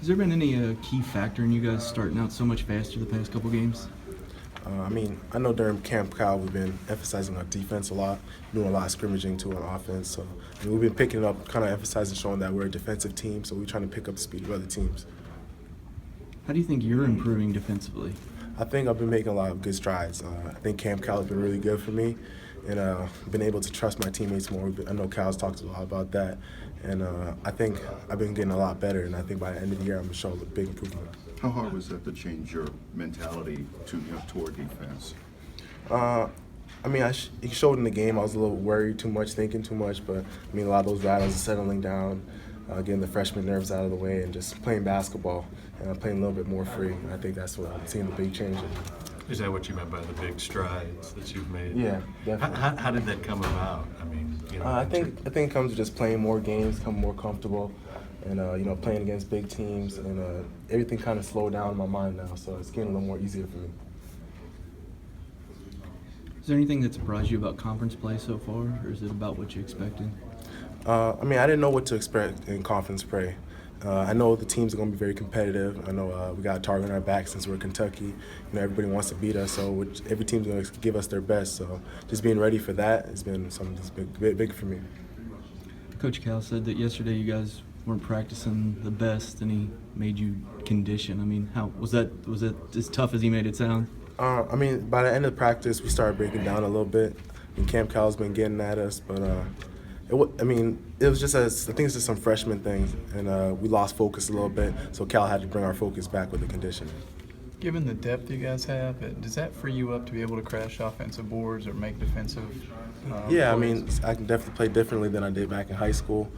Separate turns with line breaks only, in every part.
there been any key factor in you guys starting out so much faster the past couple games?
I know during Camp Cal we've been emphasizing our defense a lot, doing a lot of scrimmaging too on offense. So we've been picking up, kind of emphasizing, showing that we're a defensive team. So we're trying to pick up the speed of other teams.
How do you think you're improving defensively?
I think I've been making a lot of good strides. I think Camp Cal has been really good for me, and been able to trust my teammates more. I know Cal's talked a lot about that, and I think I've been getting a lot better. And I think by the end of the year, I'm gonna show a big improvement.
How hard was that to change your mentality toward defense?
He showed in the game I was a little worried too much, thinking too much, but a lot of those battles are settling down, getting the freshman nerves out of the way, and just playing basketball and playing a little bit more free. And I think that's what I'm seeing the big change in.
Is that what you meant by the big strides that you've made?
Yeah, definitely.
How did that come about?
I think it comes with just playing more games, becoming more comfortable, and playing against big teams, and everything kind of slowed down in my mind now, so it's getting a little more easier for me.
Is there anything that surprised you about conference play so far, or is it about what you expected?
I didn't know what to expect in conference play. I know the teams are going to be very competitive. I know we got a target on our back since we're Kentucky. Everybody wants to beat us, so every team's going to give us their best. So just being ready for that has been something that's big for me.
Coach Cal said that yesterday you guys weren't practicing the best, and he made you condition. How was that as tough as he made it sound?
By the end of the practice, we started breaking down a little bit. Camp Cal's been getting at us, but it was just I think it's just some freshman things, and we lost focus a little bit. So Cal had to bring our focus back with the conditioning.
Given the depth you guys have, does that free you up to be able to crash offensive boards or make defensive? Plays?
I can definitely play differently than I did back in high school,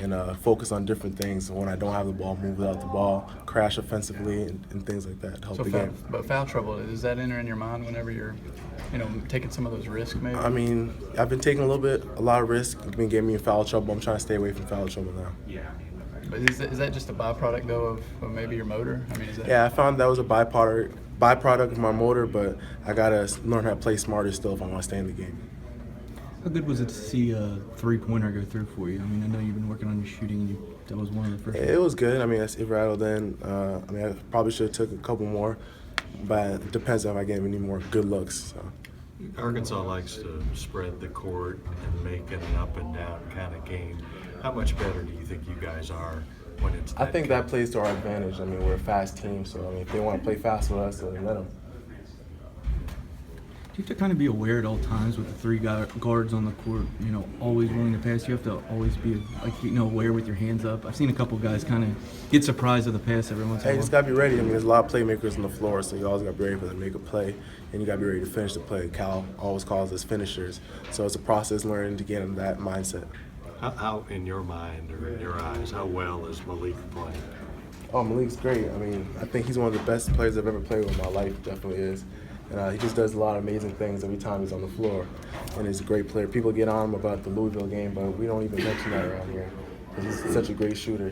and focus on different things. When I don't have the ball, move without the ball, crash offensively, and things like that to help the game.
But foul trouble, does that enter in your mind whenever you're, taking some of those risks maybe?
I've been taking a lot of risk. It's been getting me in foul trouble. I'm trying to stay away from foul trouble now.
But is that just a byproduct though of maybe your motor?
Yeah, I found that was a byproduct of my motor, but I gotta learn how to play smarter still if I want to stay in the game.
How good was it to see a three-pointer go through for you? I know you've been working on your shooting, and that was one of the first.
It was good. It rattled in. I probably should have took a couple more, but it depends if I get any more good looks. So.
Arkansas likes to spread the court and make it an up and down kind of game. How much better do you think you guys are when it's that
I think that plays to our advantage. We're a fast team, so if they want to play fast with us, then let them.
Do you have to kind of be aware at all times with the three guards on the court, always willing to pass? You have to always be, aware with your hands up. I've seen a couple guys kind of get surprised at the pass every once in a while.
You just got to be ready. There's a lot of playmakers on the floor, so you always got to be ready for them to make a play, and you got to be ready to finish the play. Cal always calls us finishers, so it's a process learning to get in that mindset.
How, in your mind or in your eyes, how well is Malik playing?
Oh, Malik's great. I think he's one of the best players I've ever played with in my life, definitely is. And he just does a lot of amazing things every time he's on the floor. And he's a great player. People get on him about the Louisville game, but we don't even mention that around here because he's such a great shooter.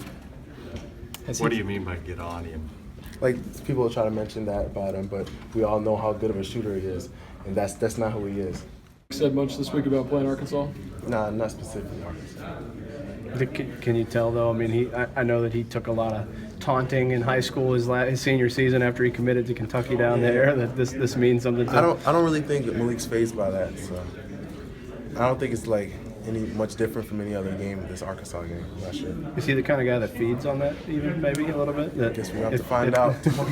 What do you mean by get on him?
People try to mention that about him, but we all know how good of a shooter he is, and that's not who he is.
Said much this week about playing Arkansas?
Nah, not specifically Arkansas.
Can you tell though? I know that he took a lot of taunting in high school his senior season after he committed to Kentucky down there. That this means something to him.
I don't really think that Malik's fazed by that. So I don't think it's any much different from any other game in this Arkansas game. I'm not sure.
Is he the kind of guy that feeds on that even maybe a little bit?
I guess we have to find out tomorrow.